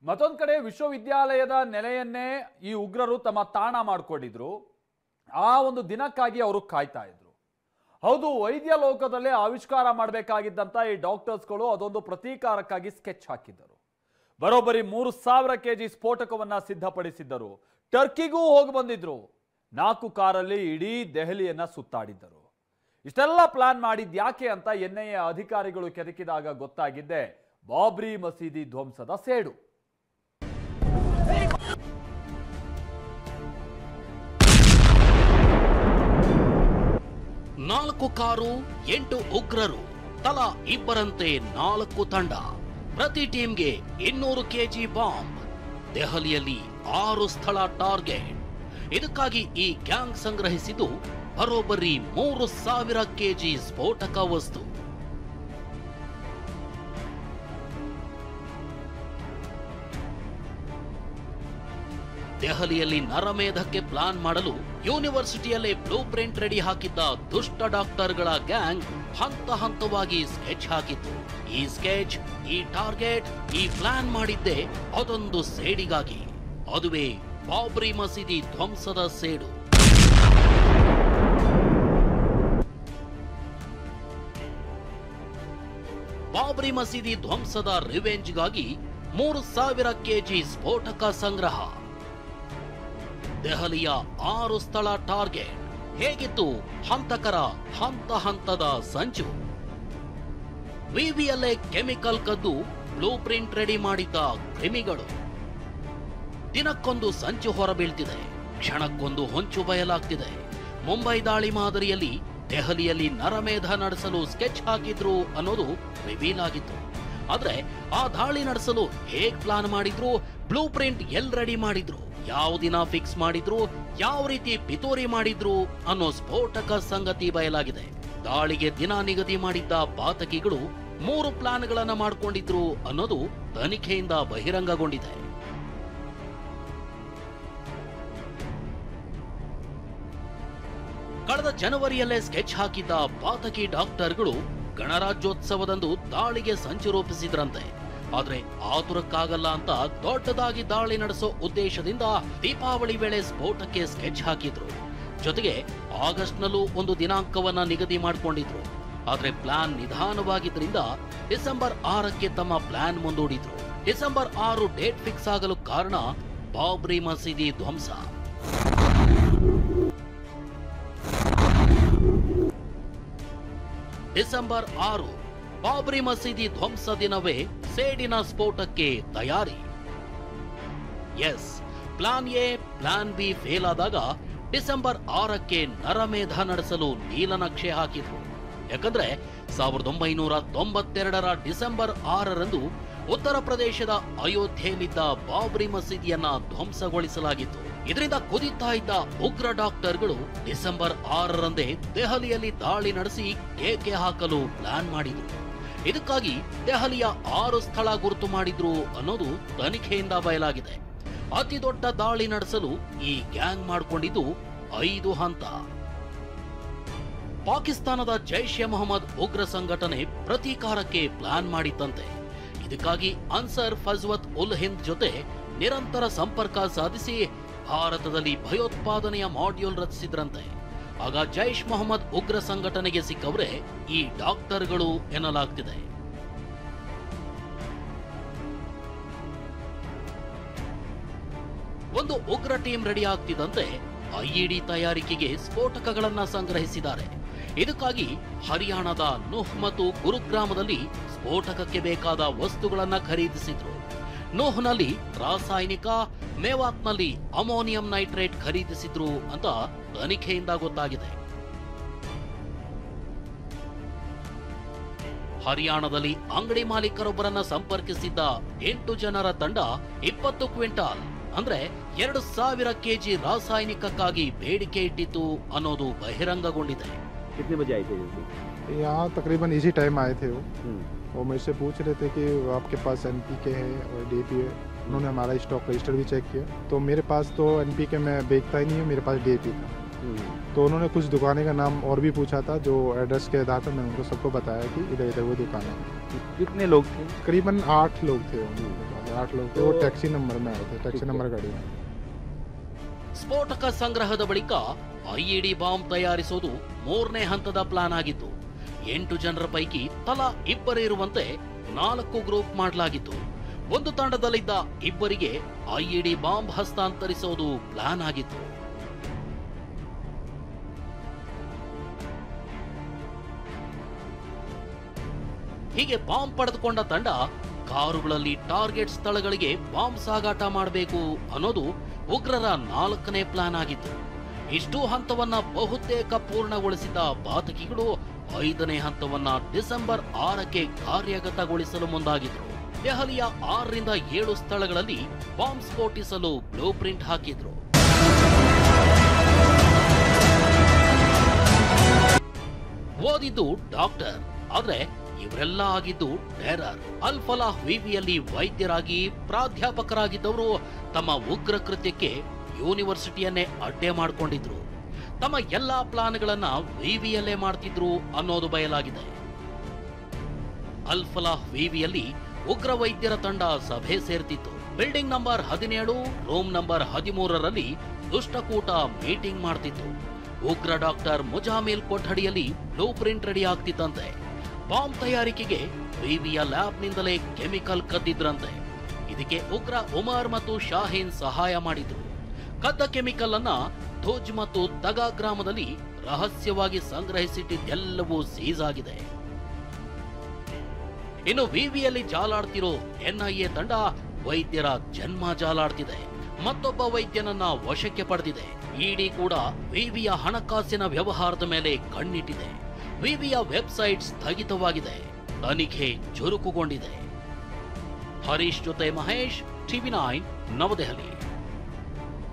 ಮತ್ತೊಂದು ಕಡೆ ವಿಶ್ವವಿದ್ಯಾಲಯದ ನೆಲೆಯನ್ನೇ ಈ ಉಗ್ರರು ತಮ್ಮ ತಾಣ ಮಾಡಿಕೊಂಡಿದ್ರು. ಆ ಒಂದು ದಿನಕ್ಕಾಗಿ ಅವರು ಕಾಯ್ತಾ ಇದ್ರು. ಹೌದು, ವೈದ್ಯ ಲೋಕದಲ್ಲೇ ಆವಿಷ್ಕಾರ ಮಾಡಬೇಕಾಗಿದ್ದಂತ ಈ ಡಾಕ್ಟರ್ಸ್ಗಳು ಅದೊಂದು ಪ್ರತೀಕಾರಕ್ಕಾಗಿ ಸ್ಕೆಚ್ ಹಾಕಿದ್ದರು. ಬರೋಬ್ಬರಿ 3000 ಕೆಜಿ ಸ್ಫೋಟಕವನ್ನ ಸಿದ್ಧಪಡಿಸಿದ್ದರು. ಟರ್ಕಿಗೂ ಹೋಗಿ ಬಂದಿದ್ರು. 4 ಕಾರಲ್ಲಿ ಇಡೀ ದೆಹಲಿಯನ್ನ ಸುತ್ತಾಡಿದ್ದರು. ಇಷ್ಟೆಲ್ಲ ಪ್ಲಾನ್ ಮಾಡಿದ್ ಯಾಕೆ ಅಂತ NIA ಅಧಿಕಾರಿಗಳು ಕೆದಕಿದಾಗ ಗೊತ್ತಾಗಿದ್ದೆ ಬಾಬ್ರಿ ಮಸೀದಿ ಧ್ವಂಸದ ಸೇಡು. ನಾಲ್ಕು ಕಾರು, 8 ಉಗ್ರರು, ತಲಾ ಇಬ್ಬರಂತೆ 4 ತಂಡ. ಪ್ರತಿ ಟೀಮ್ಗೆ 200 ಕೆಜಿ ಬಾಂಬ್. ದೆಹಲಿಯಲ್ಲಿ 6 ಸ್ಥಳ ಟಾರ್ಗೆಟ್. ಇದಕ್ಕಾಗಿ ಈ ಗ್ಯಾಂಗ್ ಸಂಗ್ರಹಿಸಿದ್ದು ಬರೋಬ್ಬರಿ 3000 ಕೆಜಿ ಸ್ಫೋಟಕ ವಸ್ತು. ದೆಹಲಿಯಲ್ಲಿ ನರಮೇಧಕ್ಕೆ ಪ್ಲಾನ್ ಮಾಡಲು ಯೂನಿವರ್ಸಿಟಿಯಲ್ಲೇ ಬ್ಲೂ ಪ್ರಿಂಟ್ ರೆಡಿ ಹಾಕಿದ್ದ ದುಷ್ಟ ಡಾಕ್ಟರ್ಗಳ ಗ್ಯಾಂಗ್ ಹಂತ ಹಂತವಾಗಿ ಸ್ಕೆಚ್ ಹಾಕಿತ್ತು. ಈ ಸ್ಕೆಚ್, ಈ ಟಾರ್ಗೆಟ್, ಈ ಪ್ಲಾನ್ ಮಾಡಿದ್ದೇ ಅದೊಂದು ಸೇಡಿಗಾಗಿ. ಅದುವೇ ಬಾಬ್ರಿ ಮಸೀದಿ ಧ್ವಂಸದ ಸೇಡು. ಬಾಬ್ರಿ ಮಸೀದಿ ಧ್ವಂಸದ ರಿವೆಂಜ್ಗಾಗಿ 3000 ಕೆಜಿ ಸ್ಫೋಟಕ ಸಂಗ್ರಹ. ದೆಹಲಿಯ 6 ಸ್ಥಳ ಟಾರ್ಗೆಟ್. ಹೇಗಿತ್ತು ಹಂತಕರ ಹಂತ ಹಂತದ ಸಂಚು? ವಿವಿಯಲ್ಲೇ ಕೆಮಿಕಲ್ ಕದ್ದು ಬ್ಲೂ ಪ್ರಿಂಟ್ ರೆಡಿ ಮಾಡಿದ್ದ ಕ್ರಿಮಿಗಳು. ದಿನಕ್ಕೊಂದು ಸಂಚು ಹೊರಬೀಳ್ತಿದೆ, ಕ್ಷಣಕ್ಕೊಂದು ಹೊಂಚು ಬಯಲಾಗ್ತಿದೆ. ಮುಂಬೈ ದಾಳಿ ಮಾದರಿಯಲ್ಲಿ ದೆಹಲಿಯಲ್ಲಿ ನರಮೇಧ ನಡೆಸಲು ಸ್ಕೆಚ್ ಹಾಕಿದ್ರು ಅನ್ನೋದು ರಿವೀಲ್ ಆಗಿತ್ತು. ಆದ್ರೆ ಆ ದಾಳಿ ನಡೆಸಲು ಹೇಗ್ ಪ್ಲಾನ್ ಮಾಡಿದ್ರು, ಬ್ಲೂ ಪ್ರಿಂಟ್ ಎಲ್ ರೆಡಿ ಮಾಡಿದ್ರು, ಯಾವ ದಿನ ಫಿಕ್ಸ್ ಮಾಡಿದ್ರು, ಯಾವ ರೀತಿ ಪಿತೂರಿ ಮಾಡಿದ್ರು ಅನ್ನೋ ಸ್ಫೋಟಕ ಸಂಗತಿ ಬಯಲಾಗಿದೆ. ದಾಳಿಗೆ ದಿನ ನಿಗದಿ ಮಾಡಿದ್ದ ಪಾತಕಿಗಳು 3 ಪ್ಲಾನ್ಗಳನ್ನ ಮಾಡಿಕೊಂಡಿದ್ರು ಅನ್ನೋದು ತನಿಖೆಯಿಂದ ಬಹಿರಂಗಗೊಂಡಿದೆ. ಕಳೆದ ಜನವರಿಯಲ್ಲೇ ಸ್ಕೆಚ್ ಹಾಕಿದ್ದ ಪಾತಕಿ ಡಾಕ್ಟರ್ಗಳು ಗಣರಾಜ್ಯೋತ್ಸವದಂದು ದಾಳಿಗೆ ಸಂಚು ರೂಪಿಸಿದ್ರಂತೆ. ಆದ್ರೆ ಆತುರಕ್ಕಾಗಲ್ಲ ಅಂತ ದೊಡ್ಡದಾಗಿ ದಾಳಿ ನಡೆಸೋ ಉದ್ದೇಶದಿಂದ ದೀಪಾವಳಿ ವೇಳೆ ಸ್ಫೋಟಕ್ಕೆ ಸ್ಕೆಚ್ ಹಾಕಿದ್ರು. ಜೊತೆಗೆ ಆಗಸ್ಟ್ನಲ್ಲೂ ಒಂದು ದಿನಾಂಕವನ್ನ ನಿಗದಿ ಮಾಡಿಕೊಂಡಿದ್ರು. ಆದ್ರೆ ಪ್ಲಾನ್ ನಿಧಾನವಾಗಿದ್ರಿಂದ ಡಿಸೆಂಬರ್ 6ಕ್ಕೆ ತಮ್ಮ ಪ್ಲಾನ್ ಮುಂದೂಡಿದ್ರು. ಡಿಸೆಂಬರ್ 6 ಡೇಟ್ ಫಿಕ್ಸ್ ಆಗಲು ಕಾರಣ ಬಾಬ್ರಿ ಮಸೀದಿ ಧ್ವಂಸ. ಡಿಸೆಂಬರ್ 6 ಬಾಬ್ರಿ ಮಸೀದಿ ಧ್ವಂಸ ದಿನವೇ ಸೇಡಿನ ಸ್ಫೋಟಕ್ಕೆ ತಯಾರಿ. Yes, plan A, plan B fail ಆದಾಗ ಡಿಸೆಂಬರ್ 6ಕ್ಕೆ ನರಮೇಧ ನಡೆಸಲು ನೀಲನಕ್ಷೆ ಹಾಕಿದ್ರು. ಯಾಕಂದ್ರೆ 1992ರ ಡಿಸೆಂಬರ್ 6ರಂದು ಉತ್ತರ ಪ್ರದೇಶದ ಅಯೋಧ್ಯೆಯಲ್ಲಿದ್ದ ಬಾಬ್ರಿ ಮಸೀದಿಯನ್ನ ಧ್ವಂಸಗೊಳಿಸಲಾಗಿತ್ತು. ಇದರಿಂದ ಕುದಿತಾ ಇದ್ದ ಉಗ್ರ ಡಾಕ್ಟರ್ಗಳು ಡಿಸೆಂಬರ್ 6ರಂದೇ ದೆಹಲಿಯಲ್ಲಿ ದಾಳಿ ನಡೆಸಿ ಕೇಕೆ ಹಾಕಲು ಪ್ಲಾನ್ ಮಾಡಿದ್ರು. ಇದಕ್ಕಾಗಿ ದೆಹಲಿಯ 6 ಸ್ಥಳ ಗುರುತು ಮಾಡಿದ್ರು ಅನ್ನೋದು ತನಿಖೆಯಿಂದ ಬಯಲಾಗಿದೆ. ಅತಿ ದೊಡ್ಡ ದಾಳಿ ನಡೆಸಲು ಈ ಗ್ಯಾಂಗ್ ಮಾಡಿಕೊಂಡಿದ್ದು 5 ಹಂತ. ಪಾಕಿಸ್ತಾನದ ಜೈಷ್ ಎ ಮೊಹಮ್ಮದ್ ಉಗ್ರ ಸಂಘಟನೆ ಪ್ರತೀಕಾರಕ್ಕೆ ಪ್ಲಾನ್ ಮಾಡಿತ್ತಂತೆ. ಇದಕ್ಕಾಗಿ ಅನ್ಸರ್ ಫಜ್ವತ್ ಉಲ್ ಹಿಂದ್ ಜೊತೆ ನಿರಂತರ ಸಂಪರ್ಕ ಸಾಧಿಸಿ ಭಾರತದಲ್ಲಿ ಭಯೋತ್ಪಾದನೆಯ ಮಾಡ್ಯೂಲ್ ರಚಿಸಿದ್ರಂತೆ. ಆಗ ಜೈಷ್ ಮೊಹಮ್ಮದ್ ಉಗ್ರ ಸಂಘಟನೆಗೆ ಸಿಕ್ಕವರೇ ಈ ಡಾಕ್ಟರ್ಗಳು ಎನ್ನಲಾಗ್ತಿದೆ. ಒಂದು ಉಗ್ರ ಟೀಮ್ ರೆಡಿ ಆಗ್ತಿದ್ದಂತೆ IED ತಯಾರಿಕೆಗೆ ಸ್ಫೋಟಕಗಳನ್ನ ಸಂಗ್ರಹಿಸಿದ್ದಾರೆ. ಇದಕ್ಕಾಗಿ ಹರಿಯಾಣದ ನುಹ್ ಮತ್ತು ಗುರುಗ್ರಾಮದಲ್ಲಿ ಸ್ಫೋಟಕಕ್ಕೆ ಬೇಕಾದ ವಸ್ತುಗಳನ್ನ ಖರೀದಿಸಿದ್ರು. ನುಹ್ನಲ್ಲಿ ರಾಸಾಯನಿಕ, ಮೇವಾತ್ನಲ್ಲಿ ಅಮೋನಿಯಂ ನೈಟ್ರೇಟ್ ಖರೀದಿಸಿದ್ರು ಅಂತ ತನಿಖೆಯಿಂದ ಗೊತ್ತಾಗಿದೆ. ಹರಿಯಾಣದಲ್ಲಿ ಅಂಗಡಿ ಮಾಲೀಕರೊಬ್ಬರನ್ನ ಸಂಪರ್ಕಿಸಿದ್ದ 8 ಜನರ ತಂಡ 20 ಕ್ವಿಂಟಾಲ್ ಅಂದ್ರೆ 2000 ಕೆಜಿ ರಾಸಾಯನಿಕಕ್ಕಾಗಿ ಬೇಡಿಕೆ ಇಟ್ಟಿತ್ತು ಅನ್ನೋದು ಬಹಿರಂಗಗೊಂಡಿದೆ. कितने बजे आए थे? यहाँ तकरीबन इसी टाइम आए थे वो। और मेरे से पूछ रहे थे कि आपके पास NPK है और DAP है। उन्होंने हमारा स्टॉक रजिस्टर भी चेक किया, तो मेरे पास तो NPK मैं बेचता ही नहीं हूँ, मेरे पास DAP था। तो उन्होंने कुछ दुकानें का नाम और भी पूछा था, जो एड्रेस के आधार पर मैं उनको सबको बताया कि इधर इधर वो दुकान है। कितने लोग थे? करीबन 8 लोग थे। 8 लोग थे, वो टैक्सी नंबर में आए थे, टैक्सी नंबर गाड़ी में। ಸ್ಫೋಟಕ ಸಂಗ್ರಹದ ಬಳಿಕ ಐಇಡಿ ಬಾಂಬ್ ತಯಾರಿಸೋದು 3ನೇ ಹಂತದ ಪ್ಲಾನ್ ಆಗಿತ್ತು. 8 ಜನರ ಪೈಕಿ ತಲಾ 2 ಇರುವಂತೆ 4 ಗ್ರೂಪ್ ಮಾಡಲಾಗಿತ್ತು. ಒಂದು ತಂಡದಲ್ಲಿದ್ದ 2 ಐಇಡಿ ಬಾಂಬ್ ಹಸ್ತಾಂತರಿಸೋದು ಪ್ಲಾನ್ ಆಗಿತ್ತು. ಹೀಗೆ ಬಾಂಬ್ ಪಡೆದುಕೊಂಡ ತಂಡ ಕಾರುಗಳಲ್ಲಿ ಟಾರ್ಗೆಟ್ ಸ್ಥಳಗಳಿಗೆ ಬಾಂಬ್ ಸಾಗಾಟ ಮಾಡಬೇಕು ಅನ್ನೋದು ಉಗ್ರರ 4ನೇ ಪ್ಲಾನ್ ಆಗಿತ್ತು. ಇಷ್ಟು ಹಂತವನ್ನ ಬಹುತೇಕ ಪೂರ್ಣಗೊಳಿಸಿದ ಪಾತಕಿಗಳು 5ನೇ ಹಂತವನ್ನ ಡಿಸೆಂಬರ್ 6ಕ್ಕೆ ಕಾರ್ಯಗತಗೊಳಿಸಲು ಮುಂದಾಗಿದ್ರು. ದೆಹಲಿಯ 6ರಿಂದ 7 ಸ್ಥಳಗಳಲ್ಲಿ ಬಾಂಬ್ ಸ್ಫೋಟಿಸಲು ಬ್ಲೂ ಪ್ರಿಂಟ್ ಹಾಕಿದ್ರು. ಓದಿದ್ದು ಡಾಕ್ಟರ್, ಆದ್ರೆ ಇವರೆಲ್ಲ ಆಗಿದ್ದು ಟೆರರ್. ಅಲ್ ಫಲಾಹ್ ವಿವಿಯಲ್ಲಿ ವೈದ್ಯರಾಗಿ ಪ್ರಾಧ್ಯಾಪಕರಾಗಿದ್ದವರು ತಮ್ಮ ಉಗ್ರ ಕೃತ್ಯಕ್ಕೆ ಯೂನಿವರ್ಸಿಟಿಯನ್ನೇ ಅಡ್ಡೆ ಮಾಡಿಕೊಂಡಿದ್ರು. ತಮ್ಮ ಎಲ್ಲಾ ಪ್ಲಾನ್ಗಳನ್ನ ವಿವಿಯಲ್ಲೇ ಮಾಡ್ತಿದ್ರು ಅನ್ನೋದು ಬಯಲಾಗಿದೆ. ಅಲ್ ಫಲಾಹ್ ವಿವಿಯಲ್ಲಿ ಉಗ್ರ ವೈದ್ಯರ ತಂಡ ಸಭೆ ಸೇರ್ತಿತ್ತು. ಬಿಲ್ಡಿಂಗ್ ನಂಬರ್ 17, ರೂಮ್ ನಂಬರ್ 13ರಲ್ಲಿ ದುಷ್ಟಕೂಟ ಮೀಟಿಂಗ್ ಮಾಡ್ತಿತ್ತು. ಉಗ್ರ ಡಾಕ್ಟರ್ ಮುಜಾಮಿಲ್ ಕೊಠಡಿಯಲ್ಲಿ ಬ್ಲೂ ಪ್ರಿಂಟ್ ರೆಡಿ ಆಗ್ತಿತ್ತಂತೆ. ಬಾಂಬ್ ತಯಾರಿಕೆಗೆ ವಿವಿಯ ಲ್ಯಾಬ್ನಿಂದಲೇ ಕೆಮಿಕಲ್ ಕದ್ದಿದ್ರಂತೆ. ಇದಕ್ಕೆ ಉಗ್ರ ಉಮರ್ ಮತ್ತು ಶಾಹೀನ್ ಸಹಾಯ ಮಾಡಿದ್ರು. ಕದ್ದ ಕೆಮಿಕಲ್ ಅನ್ನ ಧೋಜ್ ಮತ್ತು ತಗಾ ಗ್ರಾಮದಲ್ಲಿ ರಹಸ್ಯವಾಗಿ ಸಂಗ್ರಹಿಸಿಟ್ಟಿದ್ದೆಲ್ಲವೂ ಸೀಸ್ ಆಗಿದೆ. ಇನ್ನು ವಿವಿಯಲ್ಲಿ ಜಾಲಾಡ್ತಿರೋ ಎನ್ಐಎ ತಂಡ ವೈದ್ಯರ ಜನ್ಮ ಜಾಲಾಡ್ತಿದೆ. ಮತ್ತೊಬ್ಬ ವೈದ್ಯನನ್ನ ವಶಕ್ಕೆ ಪಡೆದಿದೆ. ಇಡಿ ಕೂಡ ವಿವಿಯ ಹಣಕಾಸಿನ ವ್ಯವಹಾರದ ಮೇಲೆ ಕಣ್ಣಿಟ್ಟಿದೆ. ವಿವಿಯ ವೆಬ್ಸೈಟ್ ಸ್ಥಗಿತವಾಗಿದೆ. ತನಿಖೆ ಚುರುಕುಗೊಂಡಿದೆ. ಹರೀಶ್ ಜೊತೆ ಮಹೇಶ್, ಟಿವಿ9 ನವದೆಹಲಿ.